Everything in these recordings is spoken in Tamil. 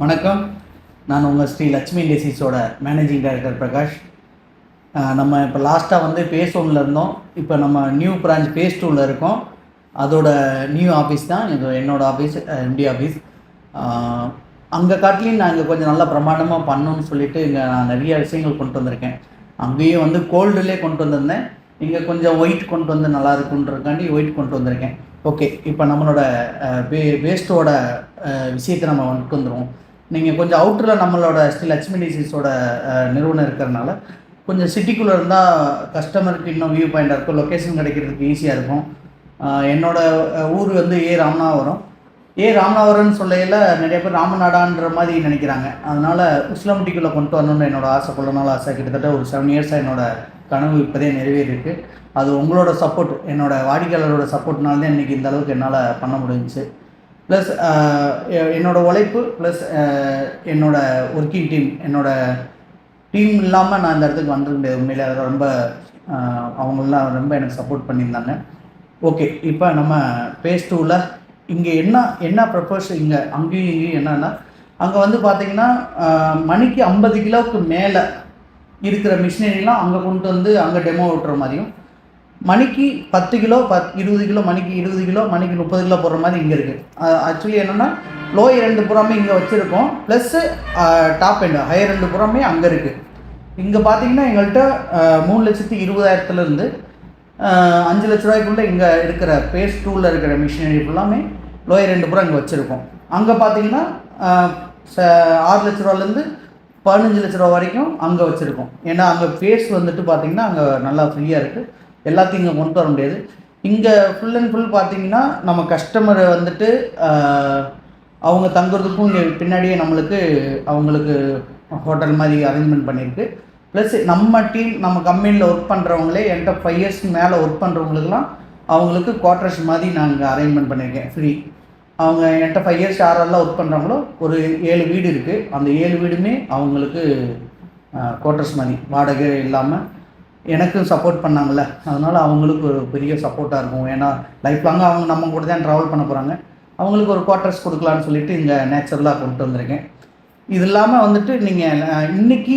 வணக்கம். நான் உங்கள் ஸ்ரீ லட்சுமி இண்டஸ்ட்ரீஸோட மேனேஜிங் டைரக்டர் பிரகாஷ். நம்ம இப்போ லாஸ்ட்டாக வந்து பேஸ் 1ல் இருந்தோம். இப்போ நம்ம நியூ பிரான்ச் பேஸ் 2ல் இருக்கோம். அதோட நியூ ஆஃபீஸ் தான் இது, என்னோடய ஆஃபீஸ், எம்டி ஆஃபீஸ். அங்கே காட்டிலையும் நான் இங்கே கொஞ்சம் நல்லா பிரமாண்டமாக பண்ணணும்னு சொல்லிவிட்டு இங்கே நான் நிறைய விஷயங்கள் கொண்டு வந்திருக்கேன். அங்கேயும் வந்து கோல்டுலே கொண்டு வந்திருந்தேன். இங்கே கொஞ்சம் ஒயிட் கொண்டு வந்து நல்லா இருக்குன்றதுக்காண்டி ஒயிட் கொண்டு வந்திருக்கேன். ஓகே, இப்போ நம்மளோட வேஸ்ட்டோட விஷயத்தை நம்ம வந்துட்டு வந்துடுவோம். நீங்கள் கொஞ்சம் அவுட்டரில் நம்மளோட ஸ்ரீ லட்சுமி இண்டஸ்ட்ரீஸோட நிறுவனம் இருக்கிறதுனால கொஞ்சம் சிட்டிக்குள்ளே இருந்தால் கஸ்டமருக்கு இன்னும் வியூ பாயிண்டாக இருக்கும், லொக்கேஷன் கிடைக்கிறதுக்கு ஈஸியாக இருக்கும். என்னோடய ஊர் வந்து ராமநாதபுரம். ராமநாதபுரம்னு சொல்லையில் நிறைய பேர் ராமநாடான்ற மாதிரி நினைக்கிறாங்க. அதனால் உசிலம்பட்டிக்குள்ளே கொண்டு வரணுன்னு என்னோடய ஆசை, கொள்ள நாள் ஆசை. கிட்டத்தட்ட ஒரு 7 இயர்ஸாக என்னோடய கனவு இப்போதே நிறைவேறிருக்கு. அது உங்களோட சப்போர்ட், என்னோடய வாடிக்கையாளரோட சப்போர்ட்னால தான் இன்றைக்கி இந்த அளவுக்கு என்னால் பண்ண முடிஞ்சிச்சு. ப்ளஸ் என்னோடய உழைப்பு, ப்ளஸ் என்னோடய ஒர்க்கிங் டீம், என்னோடய டீம் இல்லாமல் நான் இந்த இடத்துக்கு வந்துருந்தேன். உண்மையிலே அதை ரொம்ப அவங்களெலாம் ரொம்ப எனக்கு சப்போர்ட் பண்ணியிருந்தாங்க. ஓகே, இப்போ நம்ம பேஸ் 2ல் இங்கே என்ன ப்ரப்போஸ் அங்கேயும் இங்கேயும் என்னென்னா, அங்கே வந்து பார்த்திங்கன்னா மணிக்கு 50 கிலோவுக்கு மேலே இருக்கிற மிஷினரிலாம் அங்கே கொண்டு வந்து அங்கே டெமோ ஓட்டுற மாதிரியும், மணிக்கு 10 கிலோ 20 கிலோ, மணிக்கு 20 கிலோ, மணிக்கு 30 கிலோ போடுற மாதிரி இங்கே இருக்குது. ஆக்சுவலி என்னென்னா லோயர் 2 புறாமே இங்கே வச்சுருக்கோம், ப்ளஸ்ஸு டாப் எண்டு ஹையர் 2 புறாமே அங்கே இருக்குது. இங்கே பார்த்தீங்கன்னா எங்கள்கிட்ட 3,20,000 5 லட்ச ரூபாய்க்குள்ளே இங்கே இருக்கிற பேஸ் 2ல் இருக்கிற மிஷினரி ஃபுல்லாமே லோயர் 2 புறம் இங்கே வச்சுருக்கோம். அங்கே பார்த்தீங்கன்னா 6 லட்ச ரூபாலேருந்து 15 லட்ச ரூபா வரைக்கும் அங்கே வச்சுருக்கோம். ஏன்னா அங்கே பேஸ் வந்துட்டு பார்த்திங்கன்னா அங்கே நல்லா ஃப்ரீயாக இருக்குது, எல்லாத்தையும் இங்கே கொண்டு வர முடியாது. இங்கே ஃபுல் அண்ட் ஃபுல் பார்த்திங்கன்னா நம்ம கஸ்டமரை வந்துட்டு அவங்க தங்குறதுக்கும் இங்கே பின்னாடியே அவங்களுக்கு ஹோட்டல் மாதிரி அரேஞ்ச்மெண்ட் பண்ணியிருக்கு. ப்ளஸ் நம்ம டீம், நம்ம கம்பெனியில் ஒர்க் பண்ணுறவங்களே என்கிட்ட 5 இயர்ஸ்க்கு மேலே ஒர்க் பண்ணுறவங்களுக்குலாம் அவங்களுக்கு குவார்ட்டர்ஸ் மாதிரி நான் இங்கே அரேஞ்ச்மெண்ட் பண்ணியிருக்கேன் ஃப்ரீ. அவங்க என்கிட்ட 5 இயர்ஸ் யாரெல்லாம் ஒர்க் பண்ணுறாங்களோ ஒரு 7 வீடு இருக்குது. அந்த 7 வீடுமே அவங்களுக்கு குவார்ட்டர்ஸ் மாதிரி வாடகை இல்லாமல் எனக்கும் சப்போர்ட் பண்ணாங்கள்ல, அதனால் அவங்களுக்கு ஒரு பெரிய சப்போர்ட்டாக இருக்கும். ஏன்னா லைஃப் லாங்காக அவங்க நம்ம கூட தான் ட்ராவல் பண்ண போகிறாங்க, அவங்களுக்கு ஒரு குவார்ட்டர்ஸ் கொடுக்கலான்னு சொல்லிட்டு இங்கே நேச்சுரலாக கொண்டு வந்திருக்கேன். இது இல்லாமல் வந்துட்டு நீங்கள் இன்றைக்கி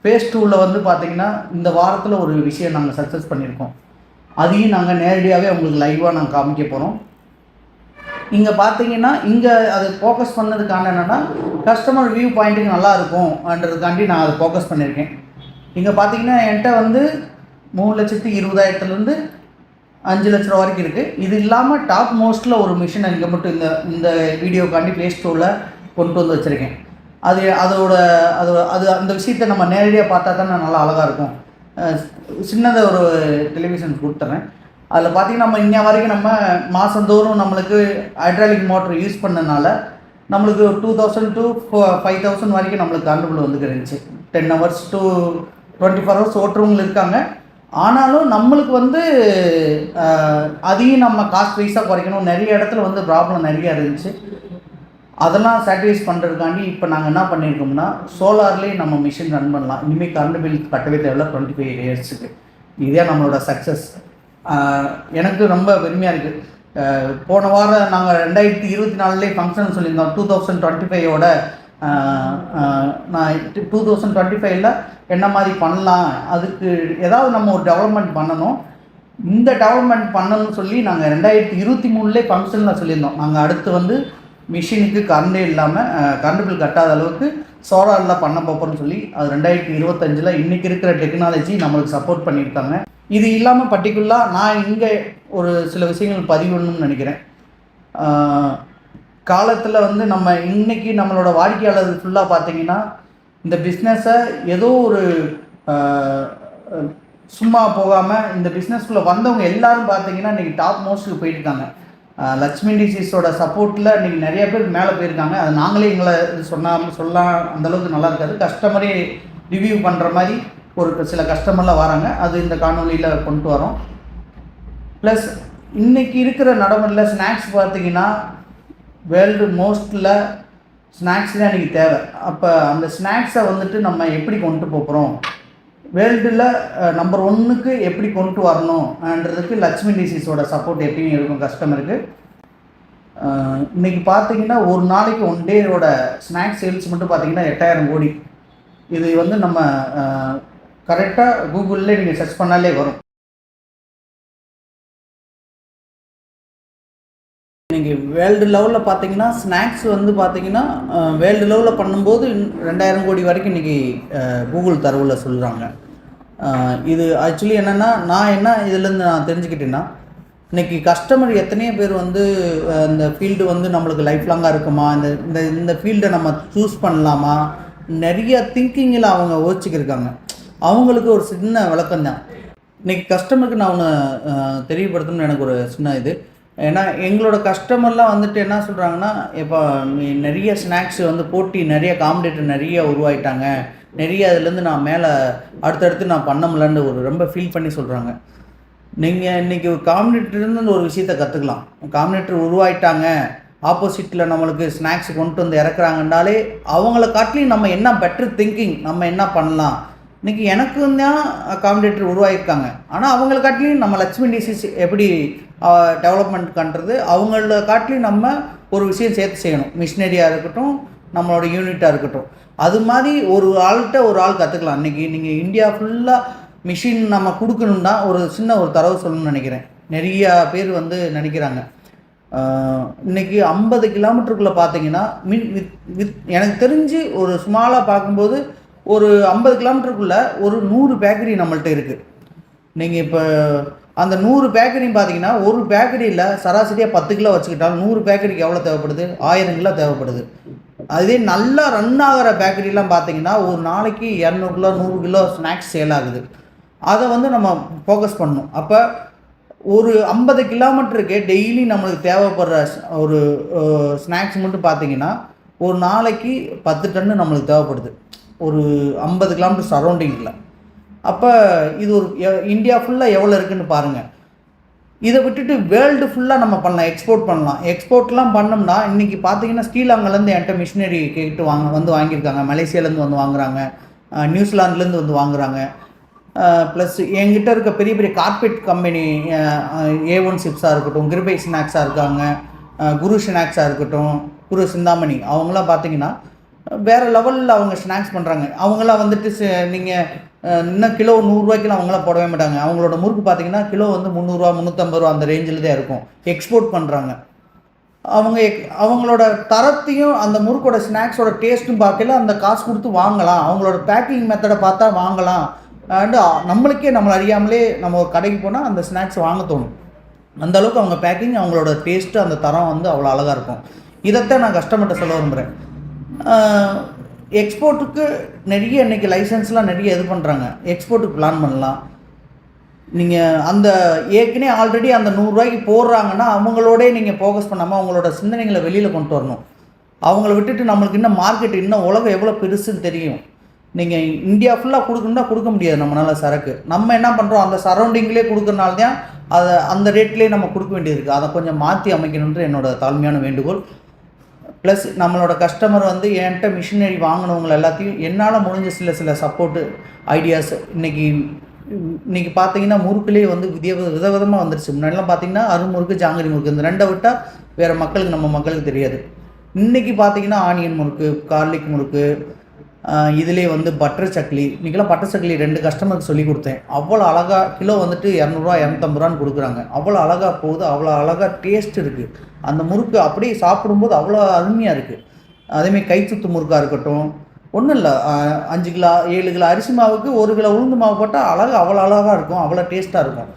பேஸ் 2ல் வந்து பார்த்திங்கன்னா இந்த வாரத்தில் ஒரு விஷயம் நாங்கள் சக்ஸஸ் பண்ணியிருக்கோம். அதையும் நாங்கள் நேரடியாகவே உங்களுக்கு லைவாக நாங்கள் காமிக்க போகிறோம். இங்கே பார்த்தீங்கன்னா இங்கே அதை ஃபோக்கஸ் பண்ணதுக்கான என்னென்னா கஸ்டமர் வியூ பாயிண்ட்டுக்கு நல்லா இருக்கும்ன்றதுக்காண்டி நான் அதை ஃபோக்கஸ் பண்ணியிருக்கேன். இங்கே பார்த்தீங்கன்னா என்கிட்ட வந்து 3,20,000 5 லட்ச ரூபா வரைக்கும் இருக்குது. இது இல்லாமல் டாப் மோஸ்ட்டில் ஒரு மிஷினை இங்கே மட்டும் இந்த வீடியோக்காண்டி பேஸ் 2ல் கொண்டு வந்து வச்சுருக்கேன். அது அந்த விஷயத்தை நம்ம நேரடியாக பார்த்தா தான் நல்லா அழகாக இருக்கும். சின்னதாக ஒரு டெலிவிஷன் கொடுத்துட்றேன். அதில் பார்த்திங்கன்னா நம்ம இன்ன வரைக்கும் நம்ம மாதந்தோறும் நம்மளுக்கு ஹைட்ராலிக் மோட்டர் யூஸ் பண்ணனால நம்மளுக்கு 2,000 to 5,000 வரைக்கும் நம்மளுக்கு கரண்ட் வந்துட்டு இருந்துச்சு. 10 hours to 24 hours ஓட்டுறவங்க இருக்காங்க. ஆனாலும் நம்மளுக்கு வந்து அதையும் நம்ம காஸ்ட் வைஸாக குறைக்கணும். நிறைய இடத்துல வந்து ப்ராப்ளம் நிறையா இருந்துச்சு. அதெல்லாம் சாட்டிஸ்ஃபை பண்ணுறதுக்காண்டி இப்போ நாங்கள் என்ன பண்ணியிருக்கோம்னா சோலார்லேயே நம்ம மிஷின் ரன் பண்ணலாம். இனிமேல் கரண்ட் பில் கட்டவே தேவையில்ல 25 yearsக்கு. இதே நம்மளோட சக்ஸஸ். எனக்கு ரொம்ப பெருமையாக இருக்குது. போன வாரம் நாங்கள் 2024 ஃபங்க்ஷன் சொல்லியிருந்தோம். 2025ஓட நான் 2025ல் என்ன மாதிரி பண்ணலாம், அதுக்கு ஏதாவது நம்ம ஒரு டெவலப்மெண்ட் பண்ணணும். இந்த டெவலப்மெண்ட் பண்ணணும்னு சொல்லி நாங்கள் 2023 ஃபங்க்ஷனில் சொல்லியிருந்தோம். நாங்கள் அடுத்து வந்து மிஷினுக்கு கரண்டே இல்லாமல் கரண்ட் பில் கட்டாத அளவுக்கு சோலாரில் பண்ண போகிறோம்னு சொல்லி அது 2025 இன்றைக்கி இருக்கிற டெக்னாலஜி நம்மளுக்கு சப்போர்ட் பண்ணியிருக்காங்க. இது இல்லாமல் பர்டிகுலராக நான் இங்கே ஒரு சில விஷயங்கள் பதிவுன்னு நினைக்கிறேன். காலத்தில் வந்து நம்ம இன்றைக்கி நம்மளோட வாடிக்கையாளர் ஃபுல்லாக பார்த்திங்கன்னா இந்த பிஸ்னஸை ஏதோ ஒரு சும்மா போகாமல் இந்த பிஸ்னஸ்குள்ளே வந்தவங்க எல்லோரும் பார்த்திங்கன்னா இன்றைக்கி டாப் மோஸ்ட்டுக்கு போயிட்டுருக்காங்க. லட்சுமி இண்டஸ்ட்ரீஸோட சப்போர்ட்டில் இன்றைக்கி நிறைய பேர் மேலே போயிருக்காங்க. அது நாங்களே எங்களை சொல்லலாம் அந்தளவுக்கு நல்லா இருக்காது. கஸ்டமரே ரிவ்யூ பண்ணுற மாதிரி ஒரு சில கஸ்டமர்லாம் வராங்க. அது இந்த காணொலியில் கொண்டு வரோம். ப்ளஸ் இன்றைக்கி இருக்கிற நடைமுறையில் ஸ்நாக்ஸ் பார்த்திங்கன்னா வேர்ல்டு மோஸ்ட்டில் ஸ்நாக்ஸ் தான் இன்றைக்கி தேவை. அப்போ அந்த ஸ்நாக்ஸை வந்துட்டு நம்ம எப்படி கொண்டு போகிறோம், வேர்ல்டில் நம்பர் 1க்கு எப்படி கொண்டு வரணுன்றதுக்கு லட்சுமி இண்டஸ்ட்ரீஸோட சப்போர்ட் எப்பயும் இருக்கும் கஸ்டமருக்கு. இன்றைக்கி பார்த்தீங்கன்னா ஒரு நாளைக்கு ஒன் டேயோட ஸ்நாக்ஸ் சேல்ஸ் மட்டும் பார்த்தீங்கன்னா 8000 கோடி. இது வந்து நம்ம கரெக்டாக கூகுளில் நீங்கள் சர்ச் பண்ணாலே வரும். நீங்கள் வேர்ல்டு லெவலில் பார்த்தீங்கன்னா ஸ்நாக்ஸ் வந்து பார்த்தீங்கன்னா வேர்ல்டு லெவலில் பண்ணும்போது 2000 கோடி வரைக்கும் இன்றைக்கி கூகுள் தரவில் சொல்கிறாங்க. இது ஆக்சுவலி என்னென்னா நான் என்ன இதிலேருந்து நான் தெரிஞ்சுக்கிட்டேன்னா, இன்றைக்கி கஸ்டமர் எத்தனையோ பேர் வந்து இந்த ஃபீல்டு வந்து நம்மளுக்கு லைஃப் லாங்காக இருக்குமா, இந்த இந்த இந்த ஃபீல்டை நம்ம சூஸ் பண்ணலாமா, நிறைய திங்கிங்கில் அவங்க யோசிச்சுக்கிருக்காங்க. அவங்களுக்கு ஒரு சின்ன விளக்கம் தான் இன்றைக்கி கஸ்டமருக்கு நான் ஒன்று தெரியப்படுத்தணும்னு எனக்கு ஒரு சின்ன இது. ஏன்னா எங்களோட கஸ்டமர்லாம் வந்துட்டு என்ன சொல்கிறாங்கன்னா, இப்போ நிறைய ஸ்நாக்ஸ் வந்து போட்டி நிறைய காம்படிட்டர் நிறைய உருவாயிட்டாங்க, நிறைய அதுலேருந்து நான் மேலே அடுத்தடுத்து நான் பண்ண முடியலன்னு ஒரு ரொம்ப ஃபீல் பண்ணி சொல்கிறாங்க. நீங்கள் இன்றைக்கி ஒரு காம்படிட்டர்லேருந்து ஒரு விஷயத்தை கற்றுக்கலாம். காம்படிட்டர் உருவாயிட்டாங்க, ஆப்போசிட்டில் நம்மளுக்கு ஸ்நாக்ஸ் கொண்டு வந்து இறக்குறாங்கன்னாலே அவங்கள காட்டிலையும் நம்ம என்ன பெட்டர் திங்கிங், நம்ம என்ன பண்ணலாம். இன்றைக்கி எனக்கு தான் காம்படிட்டர் உருவாகியிருக்காங்க, ஆனால் அவங்கள காட்டிலையும் நம்ம லட்சுமி டிசீஸ் எப்படி டெவலப்மெண்ட் பண்ணுறது, அவங்கள காட்டிலையும் நம்ம ஒரு விஷயம் சேர்த்து செய்யணும். மிஷினரியாக இருக்கட்டும், நம்மளோட யூனிட்டாக இருக்கட்டும். அது மாதிரி ஒரு ஆள்கிட்ட ஒரு ஆள் கற்றுக்கலாம். இன்றைக்கி நீங்கள் இந்தியா ஃபுல்லாக மிஷின் நம்ம கொடுக்கணுன்னா ஒரு சின்ன ஒரு தரவு சொல்லணும்னு நினைக்கிறேன். நிறையா பேர் வந்து நினைக்கிறாங்க. இன்றைக்கி 50 கிலோமீட்டருக்குள்ளே பார்த்தீங்கன்னா எனக்கு தெரிஞ்சு ஒரு ஸ்மாலாக பார்க்கும்போது ஒரு 50 கிலோமீட்டருக்குள்ளே ஒரு 100 பேக்கரி நம்மள்ட்ட இருக்குது. நீங்கள் இப்போ அந்த 100 பேக்கரியும் பார்த்தீங்கன்னா ஒரு பேக்கரியில் சராசரியாக 10 கிலோ வச்சுக்கிட்டாலும் 100 பேக்கரிக்கு எவ்வளோ தேவைப்படுது? 1000 கிலோ தேவைப்படுது. அதே நல்லா ரன் ஆகிற பேக்கரிலாம் பார்த்தீங்கன்னா ஒரு நாளைக்கு 200 கிலோ 100 கிலோ ஸ்நாக்ஸ் சேல் ஆகுது. அதை வந்து நம்ம ஃபோக்கஸ் பண்ணணும். அப்போ ஒரு 50 கிலோமீட்டருக்கு டெய்லி நம்மளுக்கு தேவைப்படுற ஒரு ஸ்நாக்ஸ் மட்டும் பார்த்தீங்கன்னா ஒரு நாளைக்கு 10 டன்னு நம்மளுக்கு தேவைப்படுது ஒரு 50 கிலோமீட்டர் சரௌண்டிங்கில். அப்போ இது ஒரு இந்தியா ஃபுல்லாக எவ்வளோ இருக்குதுன்னு பாருங்கள். இதை விட்டுட்டு வேர்ல்டு ஃபுல்லாக நம்ம பண்ணலாம், எக்ஸ்போர்ட் பண்ணலாம். எக்ஸ்போர்ட்லாம் பண்ணோம்னா இன்றைக்கி பார்த்தீங்கன்னா ஸ்ரீலங்காலேருந்து என்கிட்ட மிஷினரி கேட்டு வந்து வாங்கியிருக்காங்க, மலேசியாலேருந்து வந்து வாங்குகிறாங்க, நியூசிலாந்துலேருந்து வந்து வாங்குகிறாங்க. ப்ளஸ் என்கிட்ட இருக்க பெரிய பெரிய கார்பெட் கம்பெனி A1 சிப்ஸாக இருக்கட்டும், கிருபை ஸ்நாக்ஸாக இருக்காங்க, குரு ஸ்நாக்ஸாக இருக்கட்டும், குரு சிந்தாமணி, அவங்களாம் பார்த்தீங்கன்னா வேறு லெவலில் அவங்க ஸ்நாக்ஸ் பண்ணுறாங்க. அவங்களாம் வந்துட்டு நீங்கள் இன்னும் கிலோ 100 ரூபாய்க்குலாம் அவங்களாம் போடவே மாட்டாங்க. அவங்களோட முறுக்கு பார்த்தீங்கன்னா கிலோ வந்து 300 350 ரூபா அந்த ரேஞ்சில் தான் இருக்கும். எக்ஸ்போர்ட் பண்ணுறாங்க. அவங்களோட தரத்தையும் அந்த முறுக்கோட ஸ்நாக்ஸோட டேஸ்ட்டும் பார்க்கல அந்த காசு கொடுத்து வாங்கலாம். அவங்களோட பேக்கிங் மெத்தடை பார்த்தா வாங்கலாம். அண்டு நம்மளுக்கே நம்மளை அறியாமலே நம்ம ஒரு கடைக்கு போனால் அந்த ஸ்நாக்ஸ் வாங்க தோணும். அந்தளவுக்கு அவங்க பேக்கிங், அவங்களோட டேஸ்ட்டு, அந்த தரம் வந்து அவ்வளோ அழகாக இருக்கும். இதைத்தான் நான் கஸ்டமர்கிட்ட சொல்ல விரும்புகிறேன். எக்ஸ்போர்ட்டுக்கு நிறைய இன்றைக்கி லைசன்ஸ்லாம் நிறைய இது பண்ணுறாங்க. எக்ஸ்போர்ட்டுக்கு பிளான் பண்ணலாம். நீங்கள் அந்த ஏற்கனவே ஆல்ரெடி அந்த 100 ரூபாய்க்கு போடுறாங்கன்னா அவங்களோடே நீங்கள் ஃபோக்கஸ் பண்ணாமல் அவங்களோட சிந்தனைகளை வெளியில் கொண்டு வரணும். அவங்கள விட்டுட்டு நம்மளுக்கு இன்னும் மார்க்கெட், இன்னும் உலகம் எவ்வளோ பெருசுன்னு தெரியும். நீங்கள் இந்தியா ஃபுல்லாக கொடுக்கணுன்னா கொடுக்க முடியாது நம்மளால் சரக்கு. நம்ம என்ன பண்ணுறோம், அந்த சரௌண்டிங்லேயே கொடுக்கறனால தான் அதை அந்த ரேட்லேயே நம்ம கொடுக்க வேண்டியது இருக்குது. அதை கொஞ்சம் மாற்றி அமைக்கணுன்ற என்னோடய தாழ்மையான வேண்டுகோள். ப்ளஸ் நம்மளோட கஸ்டமர் வந்து என்கிட்ட மிஷினரி வாங்கினவங்க எல்லாத்தையும் என்னால் முடிஞ்ச சில சப்போர்ட்டு ஐடியாஸ் இன்றைக்கி பார்த்தீங்கன்னா முறுக்குலேயே வந்து விதவிதமாக வந்துருச்சு. முன்னாடிலாம் பார்த்தீங்கன்னா அருமுறுக்கு, ஜாங்கிரி முறுக்கு, இந்த ரெண்டை விட்டால் வேறு மக்களுக்கு நம்ம மக்களுக்கு தெரியாது. இன்றைக்கி பார்த்தீங்கன்னா ஆனியன் முறுக்கு, கார்லிக் முறுக்கு, இதிலே வந்து பட்டர் சக்லி. இன்றைக்கெல்லாம் பட்டர் சக்லி 2 கஸ்டமருக்கு சொல்லி கொடுத்தேன். அவ்வளோ அழகாக கிலோ வந்துட்டு 200 250 ரூபான்னு கொடுக்குறாங்க. அவ்வளோ அழகாக போகுது, அவ்வளோ அழகாக டேஸ்ட் இருக்குது. அந்த முறுக்கு அப்படியே சாப்பிடும்போது அவ்வளோ அருமையாக இருக்குது. அதேமாதிரி கைச்சுத்து முறுக்காக இருக்கட்டும், ஒன்றும் இல்லை, 5 கிலோ 7 கிலோ அரிசி மாவுக்கு 1 கிலோ உளுந்து மாவு போட்டால் அவ்வளோ அழகாக இருக்கும், அவ்வளோ டேஸ்ட்டாக இருக்கும்.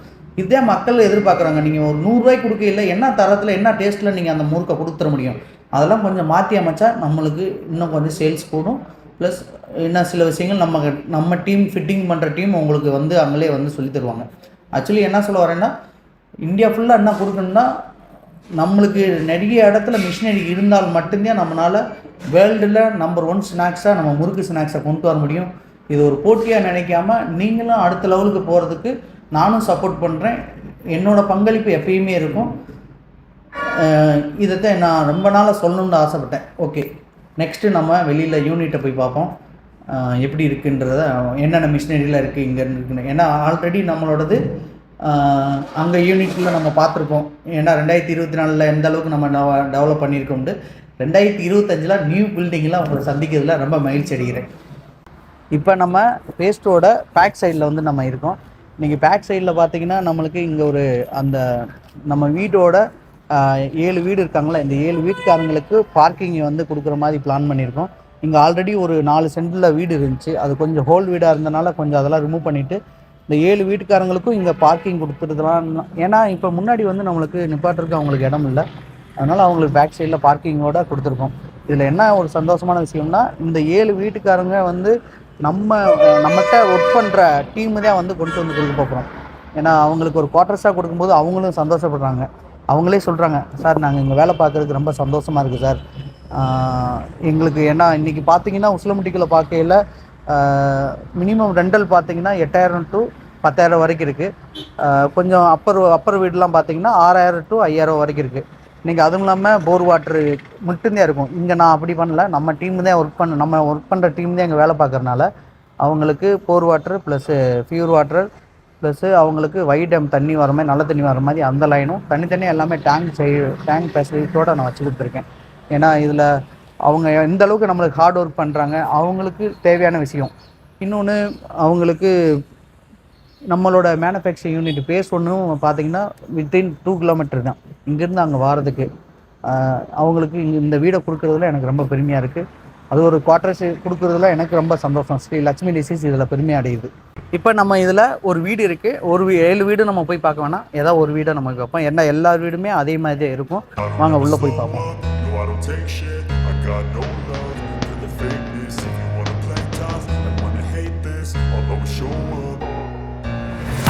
இதே மக்கள் எதிர்பார்க்குறாங்க. நீங்கள் ஒரு 100 ரூபாய்க்கு கொடுக்கல என்ன தரத்தில் என்ன டேஸ்ட்டில் நீங்கள் அந்த முறுக்கை கொடுத்துட முடியும். அதெல்லாம் கொஞ்சம் மாற்றி அமைச்சா நம்மளுக்கு இன்னும் கொஞ்சம் சேல்ஸ் போடும். ப்ளஸ் என்ன சில விஷயங்கள் நம்ம டீம் ஃபிட்டிங் பண்ணுற டீம் உங்களுக்கு வந்து அவங்களே வந்து சொல்லி தருவாங்க. ஆக்சுவலி என்ன சொல்ல வரேன்னா, இந்தியா ஃபுல்லாக என்ன கொடுக்கணுன்னா நம்மளுக்கு நிறைய இடத்துல மிஷினரி இருந்தால் மட்டும்தான் நம்மளால் வேர்ல்டில் நம்பர் 1 ஸ்நாக்ஸாக நம்ம முறுக்கு ஸ்நாக்ஸை கொண்டு வர முடியும். இது ஒரு போட்டியாக நினைக்காம நீங்களும் அடுத்த லெவலுக்கு போகிறதுக்கு நானும் சப்போர்ட் பண்ணுறேன். என்னோடய பங்களிப்பு எப்பயுமே இருக்கும். இதைத்தான் நான் ரொம்ப நாளாக சொல்லணுன்னு ஆசைப்பட்டேன். ஓகே, நெக்ஸ்ட்டு நம்ம வெளியில் யூனிட்டை போய் பார்ப்போம். எப்படி இருக்குன்றத, என்னென்ன மிஷினரியில் இருக்குது இங்கே இருக்குன்னு. ஏன்னா ஆல்ரெடி நம்மளோடது அங்கே யூனிட்டில் நம்ம பார்த்துருப்போம். ஏன்னா 2024 எந்த அளவுக்கு நம்ம டெவலப் பண்ணியிருக்கோம்ட்டு 2025 நியூ பில்டிங்லாம் உங்களை சந்திக்கிறதுல ரொம்ப மகிழ்ச்சி அடைகிறேன். இப்போ நம்ம பேஸ்டோட பேக் சைடில் வந்து நம்ம இருக்கோம். நீங்கள் பேக் சைடில் பார்த்தீங்கன்னா நம்மளுக்கு இங்கே ஒரு அந்த நம்ம வீட்டோட 7 வீடு இருக்காங்களா, இந்த 7 வீட்டுக்காரங்களுக்கு பார்க்கிங் வந்து கொடுக்குற மாதிரி பிளான் பண்ணியிருக்கோம். இங்கே ஆல்ரெடி ஒரு 4 சென்டில் வீடு இருந்துச்சு, அது கொஞ்சம் ஹோல் வீடாக இருந்தனால கொஞ்சம் அதெல்லாம் ரிமூவ் பண்ணிவிட்டு இந்த 7 வீட்டுக்காரங்களுக்கும் இங்கே பார்க்கிங் கொடுத்துருக்கலாம். ஏன்னா இப்போ முன்னாடி வந்து நம்மளுக்கு நிப்பாட்டுறதுக்கு அவங்களுக்கு இடம் இல்லை, அதனால் அவங்களுக்கு பேக் சைடில் பார்க்கிங்கோட கொடுத்துருக்கோம். இதில் என்ன ஒரு சந்தோஷமான விஷயம்னா, இந்த 7 வீட்டுக்காரங்க வந்து நம்மகிட்ட ஒர்க் பண்ணுற டீமு தான் வந்து கொண்டு வந்து கொடுக்க போகிறோம். ஏன்னா அவங்களுக்கு ஒரு குவார்ட்டர்ஸாக கொடுக்கும்போது அவங்களும் சந்தோஷப்படுறாங்க. அவங்களே சொல்கிறாங்க, சார் நாங்கள் இங்கே வேலை பார்க்குறதுக்கு ரொம்ப சந்தோஷமாக இருக்குது சார் எங்களுக்கு. ஏன்னா இன்றைக்கி பார்த்தீங்கன்னா உசிலம்பட்டிக்குள்ளே பார்க்கையில் மினிமம் ரெண்டல் பார்த்தீங்கன்னா 8000 to 10,000 வரைக்கும் இருக்குது. கொஞ்சம் அப்பர் வீடுலாம் பார்த்தீங்கன்னா 6,000 to 5,000 வரைக்கும் இருக்குது. நீங்கள் அதுவும் இல்லாமல் போர் வாட்ரு மட்டும்தான் இருக்கும். இங்கே நான் அப்படி பண்ணல, நம்ம டீம் தான் நம்ம ஒர்க் பண்ணுற டீம் தான் இங்கே வேலை பார்க்குறனால அவங்களுக்கு bore water plus pure water plus அவங்களுக்கு வைட் டேம் தண்ணி வர மாதிரி நல்ல தண்ணி வர மாதிரி அந்த லைனும் தனித்தனியாக எல்லாமே டேங்க் ஃபெசிலிட்டியோடு நான் வச்சு கொடுத்துருக்கேன். ஏன்னா இதில் அவங்க எந்த அளவுக்கு நம்மளுக்கு ஹார்ட் ஒர்க் பண்ணுறாங்க, அவங்களுக்கு தேவையான விஷயம். இன்னொன்று அவங்களுக்கு நம்மளோட மேனுஃபேக்சரிங் யூனிட் பேஸ் ஒன்றும் பார்த்தீங்கன்னா வித்தின் 2 கிலோமீட்டர் தான் இங்கேருந்து அங்கே வாரதுக்கு. அவங்களுக்கு இந்த வீடை கொடுக்குறதுல எனக்கு ரொம்ப பெருமையாக இருக்குது. அது ஒரு குவார்ட்டர்ஸ் கொடுக்குறதுல எனக்கு ரொம்ப சந்தோஷம். ஸ்ரீ லட்சுமி டிசீஸ் இதில் பெருமையாக அடையுது. இப்போ நம்ம இதில் ஒரு வீடு இருக்குது, 7 வீடு நம்ம போய் பார்க்க வேணாம், ஏதாவது ஒரு வீடை நமக்கு வைப்போம். ஏன்னா எல்லா வீடுமே அதே மாதிரி தான் இருக்கும். வாங்க உள்ளே போய் பார்ப்போம்.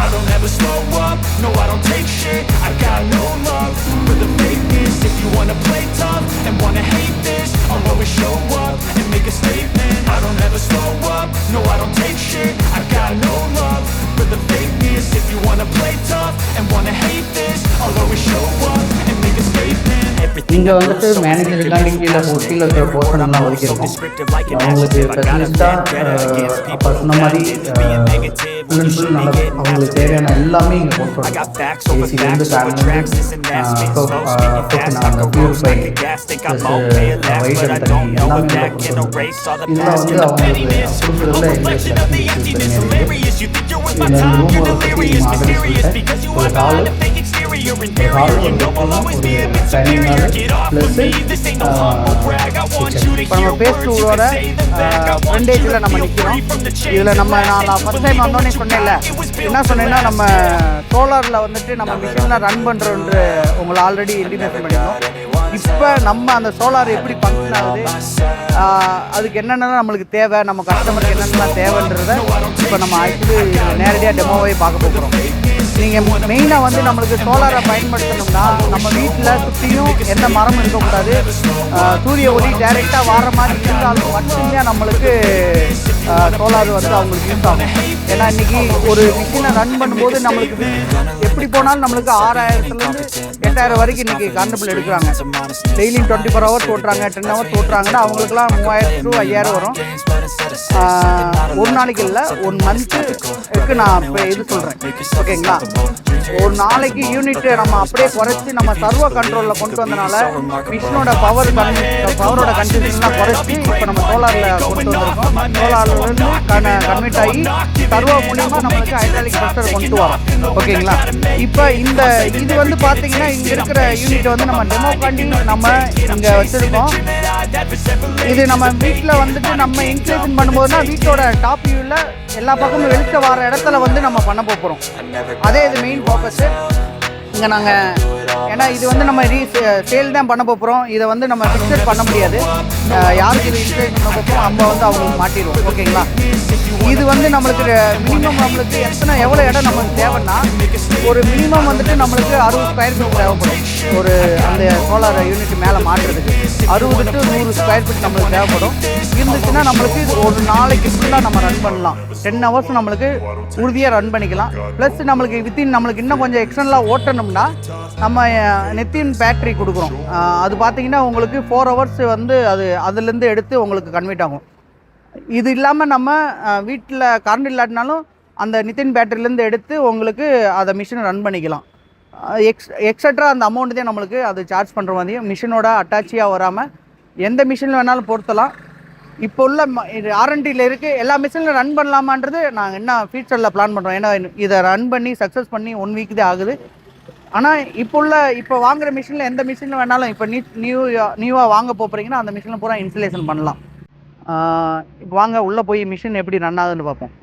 I don't ever slow up, no I don't take shit. I got no love for the fakeness. If you wanna play tough and wanna hate this, I'll always show up and make a statement. I don't ever slow up, no I don't take shit. I got no love for the fakeness. If you wanna play tough and wanna hate this, I'll always show up and make a statement. இங்கே வந்துட்டு மேனேஜருக்காண்டி கீழே இருக்கிற போர்ஷன் எல்லாம் ஒதுக்கியிருக்கோம். அவங்களுக்கு ஸ்பெஷலிஸ்ட்டாக அப்போ சொன்ன மாதிரி அவங்களுக்கு தேவையான எல்லாமே இங்கே போட்டுருக்கோம். ஏசிலேருந்து பியூரிஃபை வைட் தண்ணி எல்லாமே இதில் வந்து அவங்களுக்கு கொடுக்குறதுல இந்த ரூமோட பற்றி ஆல்ரெடி சொல்லிட்டேன். ஒரு ஹாலு இப்போ நம்ம பேஸ்டூரோட ஃப்ரண்டேஜில் நம்ம நிற்கிறோம். இதில் நான் ஃபஸ்ட் டைம் வந்தோடனே சொன்னேன்ல, என்ன சொன்னேன்னா நம்ம சோலாரில் வந்துட்டு நம்ம மிஷினில் ரன் பண்ணுறோன்று உங்களை ஆல்ரெடி இன்டிமேஷன் பண்ணியிருந்தோம். இப்போ நம்ம அந்த சோலார் எப்படி ஃபங்க்ஷன் ஆகுது, அதுக்கு என்னென்னலாம் நம்மளுக்கு தேவை, நம்ம கஸ்டமருக்கு என்னென்னலாம் தேவைன்றதை இப்போ நம்ம ஆக்சுவலி நேரடியாக டெமோவே பார்க்க போகிறோம். நீங்கள் மெயினாக வந்து நம்மளுக்கு சோலாரை பயன்படுத்தணும்னா நம்ம வீட்டில் சுற்றியும் எந்த மரமும் இருக்கக்கூடாது, சூரிய ஒளி டைரெக்டாக வர மாதிரி இருந்தாலும் மட்டும்தான் நம்மளுக்கு சோலார் வந்து அவங்களுக்கு யூஸ் ஆகும். ஏன்னா இன்றைக்கி ஒரு மிஷினை ரன் பண்ணும்போது நம்மளுக்கு எப்படி போனாலும் நம்மளுக்கு 6,000லேருந்து 8,000 வரைக்கும் இன்றைக்கி கரண்ட் பில் எடுக்கிறாங்க. டெய்லியும் 24 ஹவர்ஸ் ஓட்டுறாங்க, 10 ஹவர்ஸ் ஓட்டுறாங்கன்னா அவங்களுக்குலாம் 3,000 to 5,000 வரும். ஒரு நாளைக்கு இல்லை, 1 மந்த்துக்கு நான் இப்போ இது சொல்கிறேன், ஓகேங்களா. ஒரு நாளைக்கு யூனிட் நம்ம அப்படியே குறைச்சி நம்ம சர்வோ கண்ட்ரோலில் கொண்டு வந்தனால மிஷினோட பவரோட கன்சம்ஷன்லாம் குறைச்சி இப்போ நம்ம சோலாரில் கொண்டு வந்திருக்கோம். சோலார்லேருந்து கன்வெர்ட் ஆகி சர்வோ மூலியமாக நம்மளுக்கு ஹைட்ராலிக் ப்ரெஷர் கொண்டு வரோம், ஓகேங்களா. இப்போ இது வந்து பார்த்தீங்கன்னா இங்கே இருக்கிற யூனிட் வந்து நம்ம டெமோக்காண்டி நம்ம இங்கே வச்சுருக்கோம். இது நம்ம வீட்டில் வந்துட்டு நம்ம இன்ஸ்டலேஷன் பண்ணும்போதுனா வீட்டோட டாப் வியூவில் எல்லா பக்கமும் வெளிச்ச வர இடத்துல வந்து நம்ம பண்ண போகிறோம். அதே இது மெயின் ஃபோக்கஸு இங்கே நாங்கள். ஏன்னா இது வந்து நம்ம சேல் தான் பண்ண போகிறோம். இதை வந்து நம்ம ஃபிக்ஸட் பண்ண முடியாது. யாருக்கு இது இன்ஸ்டலேஷன் பண்ண போகிறோம் நம்ம வந்து அவங்களுக்கு மாட்டிடுவோம், ஓகேங்களா. இது வந்து நம்மளுக்கு மினிமம் நம்மளுக்கு எவ்வளோ இடம் நமக்கு தேவைன்னா ஒரு மினிமம் வந்துட்டு நம்மளுக்கு 60 ஸ்கொயர் ஃபீட் தேவைப்படும். ஒரு அந்த சோலார் யூனிட் மேலே மாட்டுறதுக்கு 60 to 100 ஸ்கொயர் ஃபீட் நம்மளுக்கு தேவைப்படும். இருந்துச்சுன்னா நம்மளுக்கு ஒரு நாளைக்கு ஃபுல்லாக நம்ம ரன் பண்ணலாம். 10 ஹவர்ஸ் நம்மளுக்கு உறுதியாக ரன் பண்ணிக்கலாம். ப்ளஸ் நம்மளுக்கு நம்மளுக்கு இன்னும் கொஞ்சம் எக்ஸ்டர்னலாக ஓட்டணும்னா நம்ம நெத்தின் பேட்டரி கொடுக்குறோம். அது பார்த்தீங்கன்னா உங்களுக்கு 4 ஹவர்ஸ் வந்து அதுலேருந்து எடுத்து உங்களுக்கு கன்வெர்ட் ஆகும். இது இல்லாமல் நம்ம வீட்டில் கரண்ட் இல்லாட்டினாலும் அந்த நிதின் பேட்டரியிலேருந்து எடுத்து உங்களுக்கு அதை மிஷினை ரன் பண்ணிக்கலாம். எக்ஸட்ரா அந்த அமௌண்ட் தான் நம்மளுக்கு அது சார்ஜ் பண்ணுற மாதிரியும் மிஷினோட அட்டாச்சியாக வராமல் எந்த மிஷினில் வேணாலும் பொருத்தலாம். இப்போ உள்ள இது ஆர்என்டியில் இருக்குது. எல்லா மிஷினில் ரன் பண்ணலாமான்றது நாங்கள் என்ன ஃபியூச்சரில் பிளான் பண்ணுறோம். ஏன்னா இதை ரன் பண்ணி சக்ஸஸ் பண்ணி 1 வீக் தான் ஆகுது. ஆனால் இப்போ வாங்குகிற மிஷினில் எந்த மிஷினில் வேணாலும் இப்போ நியூவாக வாங்க போகிறீங்கன்னா அந்த மிஷினில் பூரா இன்ஸ்டலேஷன் பண்ணலாம். இப்போ வாங்க உள்ளே போய் மிஷின் எப்படி ரன் ஆகுதுன்னு பார்ப்போம்.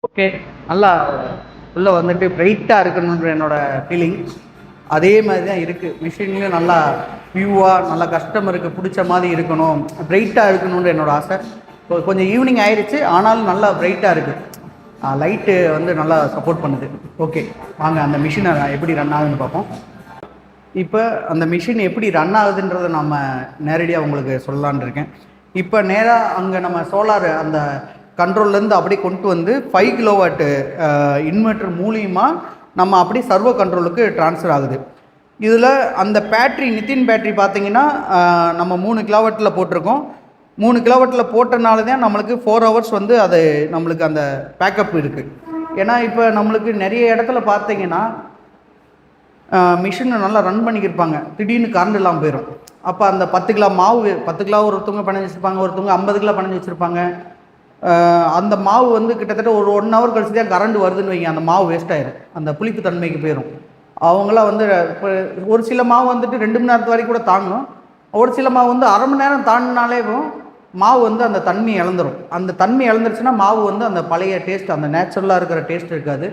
ஓகே, நல்லா உள்ளே வந்துட்டு பிரைட்டாக இருக்கணுன்ற என்னோடய ஃபீலிங் அதே மாதிரி தான் இருக்குது. மிஷின்லேயும் நல்லா வியூவாக நல்லா கஸ்டமருக்கு பிடிச்ச மாதிரி இருக்கணும், பிரைட்டாக இருக்கணுன்ற என்னோடய ஆசை. கொஞ்சம் ஈவினிங் ஆயிடுச்சு, ஆனாலும் நல்லா பிரைட்டாக இருக்குது. லைட்டு வந்து நல்லா சப்போர்ட் பண்ணுது. ஓகே, வாங்க அந்த மிஷினை எப்படி ரன் ஆகுதுன்னு பார்ப்போம். இப்போ அந்த மிஷின் எப்படி ரன் ஆகுதுன்றதை நம்ம நேரடியாக உங்களுக்கு சொல்லலான் இருக்கேன். இப்போ நேராக அங்கே நம்ம சோலார் அந்த கண்ட்ரோல்லேருந்து அப்படியே கொண்டு வந்து 5 கிலோவாட்டு இன்வெர்ட்டர் மூலியமாக நம்ம அப்படியே சர்வோ கண்ட்ரோலுக்கு ட்ரான்ஸ்ஃபர் ஆகுது. இதில் அந்த பேட்ரி நிதின் பேட்ரி பார்த்திங்கன்னா நம்ம 3 கிலோவாட்டில் போட்டிருக்கோம். 3 கிலோவாட்டில் போட்டனால தான் நம்மளுக்கு 4 ஹவர்ஸ் வந்து அது நம்மளுக்கு அந்த பேக்கப் இருக்குது. ஏன்னா இப்போ நம்மளுக்கு நிறைய இடத்துல பார்த்திங்கன்னா மிஷினை நல்லா ரன் பண்ணிக்கிருப்பாங்க, திடீர்னு கரண்ட் இல்லாமல் போயிடும். அப்போ அந்த 10 கிலோ மாவு 10 கிலோ ஒருத்தவங்க பணஞ்சு வச்சுருப்பாங்க, ஒருத்தவங்க 50 கிலோ பணஞ்சு வச்சுருப்பாங்க. அந்த மாவு வந்து கிட்டத்தட்ட ஒரு 1 ஹவர் கழிச்சு தான் கரண்ட் வருதுன்னு வைங்க, அந்த மாவு வேஸ்ட் ஆயிடும், அந்த புளிப்பு தன்மைக்கு போயிடும். அவங்களாம் வந்து இப்போ ஒரு சில மாவு வந்துட்டு 2 மணி நேரத்து வரைக்கும் கூட தாங்கும். ஒரு சில மாவு வந்து அரை மணி நேரம் தாண்டினாலே மாவு வந்து அந்த தன்மை இழந்துடும். அந்த தன்மை இழந்துருச்சுன்னா மாவு வந்து அந்த பழைய டேஸ்ட், அந்த நேச்சுரலாக இருக்கிற டேஸ்ட் இருக்காது.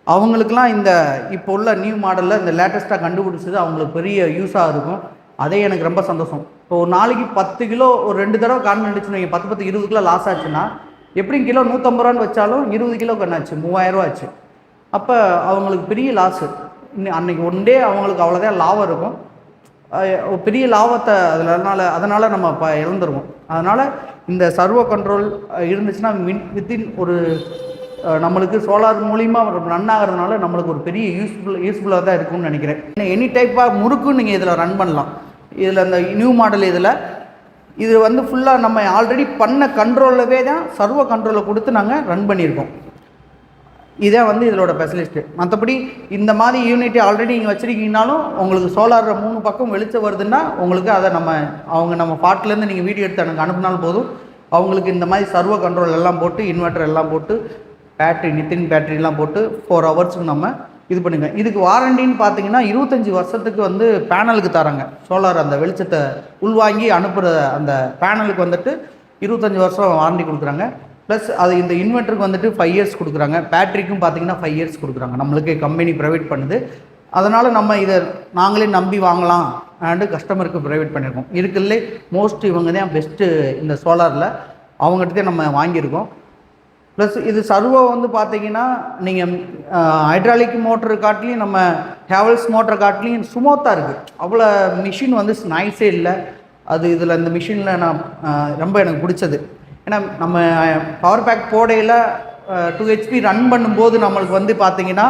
அவங்களுக்குலாம் இந்த இப்போ உள்ள நியூ மாடலில் இந்த லேட்டஸ்ட்டாக கண்டுபிடிச்சது அவங்களுக்கு பெரிய யூஸாக இருக்கும். அதே எனக்கு ரொம்ப சந்தோஷம். இப்போ ஒரு நாளைக்கு 10 கிலோ ஒரு 2 தடவை கரண்ட் அடிச்சுன்னு வைங்க, 10 20 கிலோ லாஸ் ஆச்சுன்னா எப்படியும் கிலோ 150 ரூபான்னு வச்சாலும் 20 கிலோ கண்ணாச்சு 3000 ரூபா ஆச்சு. அப்போ அவங்களுக்கு பெரிய லாஸு. அன்றைக்கி ஒன் டே அவங்களுக்கு அவ்வளோதான் லாபம் இருக்கும், பெரிய லாபத்தை அதனால் நம்ம இழந்துருவோம். அதனால் இந்த சர்வோ கண்ட்ரோல் இருந்துச்சுன்னா வித்தின் ஒரு நம்மளுக்கு சோலார் மூலிமா ரன் ஆகிறதுனால நம்மளுக்கு ஒரு பெரிய யூஸ்ஃபுல்லாக தான் இருக்கும்னு நினைக்கிறேன். எனி டைப்பாக முறுக்கும் நீங்கள் இதில் ரன் பண்ணலாம். இதில் அந்த நியூ மாடல் இது வந்து ஃபுல்லாக நம்ம ஆல்ரெடி பண்ண கண்ட்ரோலவே தான் சர்வோ கண்ட்ரோலை கொடுத்து நாங்கள் ரன் பண்ணியிருக்கோம். இதான் வந்து இதோட ஸ்பெஷலிஸ்ட்டு. மற்றபடி இந்த மாதிரி யூனிட் ஆல்ரெடி நீங்கள் வச்சுருக்கீங்கனாலும் உங்களுக்கு சோலாரில் 3 பக்கம் வெளிச்சம் வருதுன்னா உங்களுக்கு அதை நம்ம பாட்டிலேருந்து நீங்கள் வீடியோ எடுத்து எனக்கு அனுப்பினாலும் போதும். அவங்களுக்கு இந்த மாதிரி சர்வோ கண்ட்ரோல் எல்லாம் போட்டு இன்வெர்ட்டர் எல்லாம் போட்டு பேட்ரி நிதின் பேட்டரிலாம் போட்டு 4 ஹவர்ஸுக்கு நம்ம இது பண்ணுங்க. இதுக்கு வாரண்டின்னு பார்த்தீங்கன்னா 25 வருஷத்துக்கு வந்து பேனலுக்கு தராங்க. சோலார் அந்த வெளிச்சத்தை உள்வாங்கி அனுப்புகிற அந்த பேனலுக்கு வந்துட்டு 25 வருஷம் வாரண்டி கொடுக்குறாங்க. ப்ளஸ் அது இந்த இன்வெர்ட்டருக்கு வந்துட்டு 5 இயர்ஸ் கொடுக்குறாங்க. பேட்ரிக்கும் பார்த்தீங்கன்னா 5 இயர்ஸ் கொடுக்குறாங்க. நம்மளுக்கு கம்பெனி ப்ரொவைட் பண்ணுது. அதனால் நம்ம இதை நாங்களே நம்பி வாங்கலாம் அண்டு கஸ்டமருக்கு ப்ரொவைட் பண்ணியிருக்கோம். இருக்குல்லே மோஸ்ட் இவங்க தான் பெஸ்ட்டு இந்த சோலாரில், அவங்ககிட்ட தான் நம்ம வாங்கியிருக்கோம். ப்ளஸ் இது சர்வோ வந்து பார்த்தீங்கன்னா நீங்கள் ஹைட்ராலிக் மோட்டரு காட்டிலையும் நம்ம ஹேவல்ஸ் மோட்டரை காட்டிலையும் ஸ்மூத்தாக இருக்குது. அவ்வளோ மிஷின் வந்து நாய்ஸே இல்லை. அது இதில் இந்த மிஷினில் நான் ரொம்ப எனக்கு பிடிச்சது. ஏன்னா நம்ம பவர் பேக் போடையில் 2 HP ரன் பண்ணும்போது நம்மளுக்கு வந்து பார்த்திங்கன்னா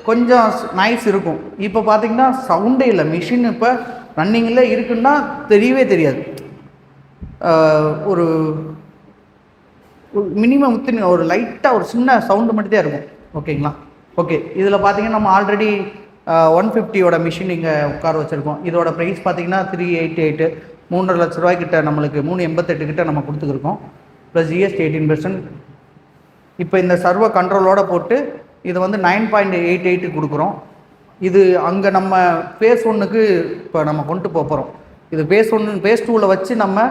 கொஞ்சம் நாய்ஸ் இருக்கும். இப்போ பார்த்திங்கன்னா சவுண்டே இல்லை. மிஷின் இப்போ ரன்னிங்கில் இருக்குன்னா தெரியவே தெரியாது. ஒரு மினிமம் ஒரு லைட்டாக ஒரு சின்ன சவுண்டு மட்டும் தான் இருக்கும். ஓகேங்களா? ஓகே, இதில் பார்த்தீங்கன்னா நம்ம ஆல்ரெடி 150யோட மிஷின் இங்கே உட்கார வச்சுருக்கோம். இதோட ப்ரைஸ் பார்த்தீங்கன்னா 388 3.5 லட்ச ரூபாய்க்கிட்ட நம்மளுக்கு 388 கிட்ட நம்ம கொடுத்துருக்கோம். Plus GST 18%. இப்போ இந்த சர்வோ கண்ட்ரோலோடு போட்டு இதை வந்து 9.88 கொடுக்குறோம். இது அங்கே நம்ம ஃபேஸ் 1க்கு இப்போ நம்ம கொண்டு போகிறோம். இது ஃபேஸ் 2வில் வச்சு நம்ம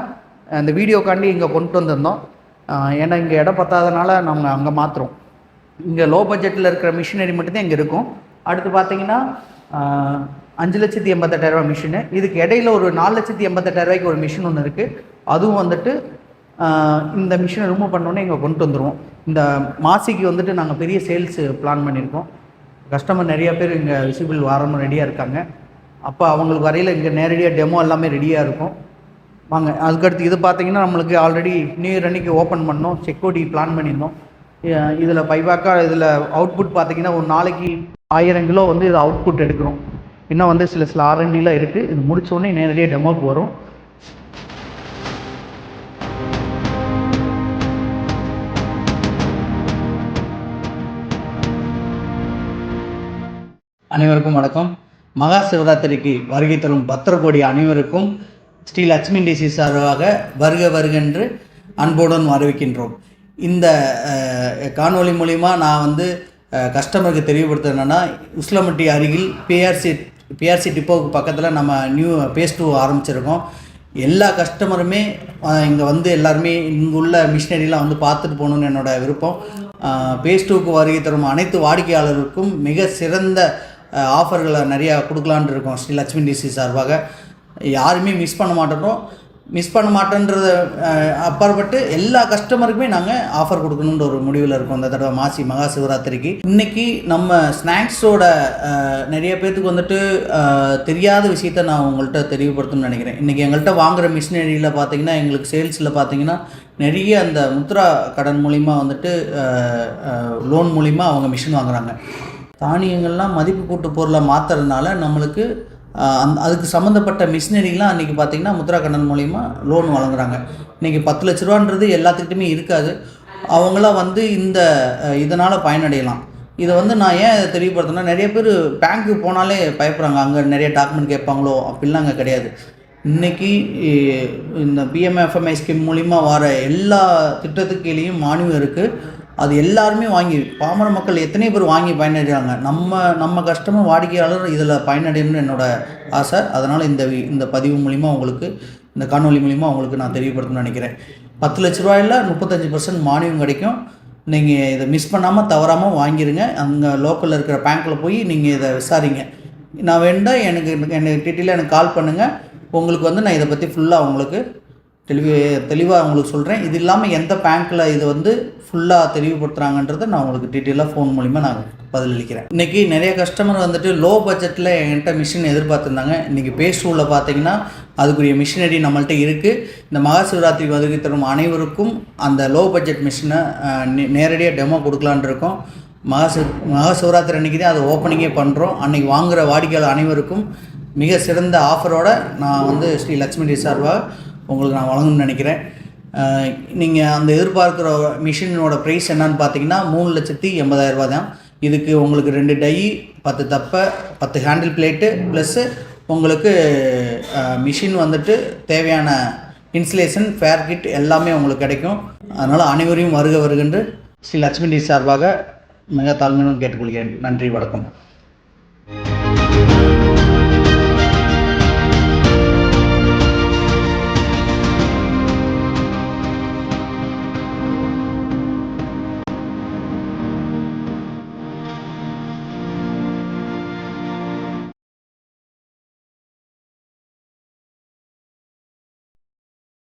அந்த வீடியோக்காண்டி இங்கே கொண்டு வந்திருந்தோம். ஏன்னா இங்கே இடம் பத்தாதனால நம்ம அங்கே மாற்றுறோம். இங்கே லோ பட்ஜெட்டில் இருக்கிற மிஷினரி மட்டும்தான் இங்கே இருக்கும். அடுத்து பார்த்தீங்கன்னா 5,88,000 மிஷினு. இதுக்கு இடையில ஒரு 4,88,000 ஒரு மிஷின் ஒன்று இருக்குது. அதுவும் வந்துட்டு இந்த மிஷினை ரிமூவ் பண்ணோன்னே இங்கே கொண்டு வந்துடுவோம். இந்த மாசிக்கு வந்துட்டு நாங்கள் பெரிய சேல்ஸு பிளான் பண்ணியிருக்கோம். கஸ்டமர் நிறையா பேர் இங்கே விசிபிள் வரணும் ரெடியாக இருக்காங்க. அப்போ அவங்களுக்கு வரையில் இங்கே நேரடியாக டெமோ எல்லாமே ரெடியாக இருக்கும். வாங்க, அதுக்கடுத்து இது பார்த்தீங்கன்னா நம்மளுக்கு ஆல்ரெடி நியூ இயர் அன்றைக்கி ஓப்பன் பண்ணோம், செக்யூரிட்டி பிளான் பண்ணியிருந்தோம். இதில் பைபாக்காக இதில் அவுட்புட் பார்த்திங்கன்னா ஒரு நாளைக்கு 1000 கிலோ வந்து இது அவுட்புட் எடுக்கிறோம். இன்னும் வந்து சில ஆர்என்டிலாம் இருக்குது. இது முடித்தோடனே நேரடியாக டெமோக்கு வரும். அனைவருக்கும் வணக்கம். மகா சிவராத்திரிக்கு வருகை தரும் பத்திரகோடி அனைவருக்கும் ஸ்ரீ லட்சுமி டிசி சார்பாக வருக வருகென்று அன்புடன் வரவேற்கின்றோம். இந்த காணொளி மூலிமா நான் வந்து கஸ்டமருக்கு தெரியப்படுத்துறேன்னா, உஸ்லமட்டி அருகில் பிஆர்சி டிப்போவுக்கு பக்கத்தில் நம்ம நியூ பேஸ் 2 ஆரம்பிச்சிருக்கோம். எல்லா கஸ்டமருமே இங்கே வந்து எல்லாருமே இங்குள்ள மிஷினரிலாம் வந்து பார்த்துட்டு போகணுன்னு என்னோடய விருப்பம். பேஸ் 2க்கு வருகை தரும் அனைத்து வாடிக்கையாளருக்கும் மிக சிறந்த ஆஃபர்களை நிறையா கொடுக்கலான் இருக்கோம். ஸ்ரீ லட்சுமி டிசி சார்பாக யாருமே மிஸ் பண்ண மாட்டேன்றத அப்பாற்பட்டு எல்லா கஸ்டமருக்குமே நாங்கள் ஆஃபர் கொடுக்கணுன்ற ஒரு முடிவில் இருக்கோம். அந்த தடவை மகா சிவராத்திரிக்கு இன்றைக்கி நம்ம ஸ்நாக்ஸோட நிறைய பேர்த்துக்கு வந்துட்டு தெரியாத விஷயத்த நான் உங்கள்கிட்ட தெளிவுபடுத்தணும்னு நினைக்கிறேன். இன்றைக்கி எங்கள்கிட்ட வாங்குகிற மிஷினரியில் பார்த்திங்கன்னா, எங்களுக்கு சேல்ஸில் பார்த்திங்கன்னா நிறைய அந்த முத்ரா கடன் மூலிமா வந்துட்டு லோன் மூலிமா அவங்க மிஷின் வாங்குகிறாங்க. தானியங்கள்லாம் மதிப்பு கூட்டு பொருளை மாற்றுறதுனால நம்மளுக்கு அதுக்கு சம்மந்தப்பட்ட மிஷினரிலாம் அன்றைக்கி பார்த்திங்கன்னா முத்ரா கடன் மூலிமா லோன் வழங்குறாங்க. இன்றைக்கி 10 லட்ச ரூபான்றது எல்லாத்துக்கிட்டையுமே இருக்காது. அவங்களாம் வந்து இதனால் பயனடையலாம். இதை வந்து நான் ஏன் தெளிவுபடுத்தினா, நிறைய பேர் பேங்க்கு போனாலே பயப்படுறாங்க, அங்கே நிறைய டாக்குமெண்ட் கேட்பாங்களோ, அப்படிலாம் அங்கே கிடையாது. இன்றைக்கி இந்த பிஎம்எஃப்எம்ஐ ஸ்கீம் மூலிமா வர எல்லா திட்டத்துக்கு கீழேயும் மானியம் இருக்குது. அது எல்லாருமே வாங்கி பாமர மக்கள் எத்தனை பேர் வாங்கி பயனடைகிறாங்க. நம்ம கஸ்டமர் வாடிக்கையாளர் இதில் பயனடையணும்னு என்னோடய ஆசை. அதனால் இந்த பதிவு மூலிமா உங்களுக்கு, இந்த காணொலி மூலிமா உங்களுக்கு நான் தெரியப்படுத்தணும்னு நினைக்கிறேன். 10 லட்ச ரூபாயில் 35% மானியம் கிடைக்கும். நீங்கள் இதை மிஸ் பண்ணாமல் தவறாமல் வாங்கிடுங்க. அங்கே லோக்கலில் இருக்கிற பேங்க்கில் போய் நீங்கள் இதை விசாரிங்க. நான் வேண்டாம், எனக்கு டீட்டெயிலாக எனக்கு கால் பண்ணுங்கள். உங்களுக்கு வந்து நான் இதை பற்றி ஃபுல்லாக உங்களுக்கு தெளிவாக உங்களுக்கு சொல்கிறேன். இது இல்லாமல் எந்த பேங்க்கில் இது வந்து ஃபுல்லாக தெளிவுபடுத்துகிறாங்கன்றதை நான் உங்களுக்கு டீட்டெயிலாக ஃபோன் மூலிமா நான் பதிலளிக்கிறேன். இன்றைக்கி நிறைய கஸ்டமர் வந்துட்டு லோ பட்ஜெட்டில் என்கிட்ட மிஷின் எதிர்பார்த்துருந்தாங்க. இன்றைக்கி பேஸ் 2ல பார்த்தீங்கன்னா அதுக்குரிய மிஷினரி நம்மள்கிட்ட இருக்குது. இந்த மகா சிவராத்திரி வருகை தரும் அனைவருக்கும் அந்த லோ பட்ஜெட் மிஷினை நேரடியாக டெமோ கொடுக்கலான் இருக்கோம். மகா சிவராத்திரி அன்றைக்கி தான் அதை ஓப்பனிங்கே பண்ணுறோம். அன்றைக்கி வாங்குகிற வாடிக்கையாளர் அனைவருக்கும் மிக சிறந்த ஆஃபரோடு நான் வந்து ஸ்ரீ லட்சுமி டிசி சார்பாக உங்களுக்கு நான் வழங்கணும்னு நினைக்கிறேன். நீங்கள் அந்த எதிர்பார்க்குற மிஷினோட ப்ரைஸ் என்னன்னு பார்த்தீங்கன்னா 3,80,000 ரூபா தான். இதுக்கு உங்களுக்கு 2 டை, 10 தப்பை, 10 ஹேண்டில் பிளேட்டு ப்ளஸ்ஸு உங்களுக்கு மிஷின் வந்துட்டு தேவையான இன்சுலேஷன், ஃபேர் கிட் எல்லாமே உங்களுக்கு கிடைக்கும். அதனால் அனைவரையும் வருகென்று ஸ்ரீ லட்சுமி டிசி சார்பாக மிக தாழ்மையுடன் கேட்டுக்கொள்கிறேன். நன்றி, வணக்கம்.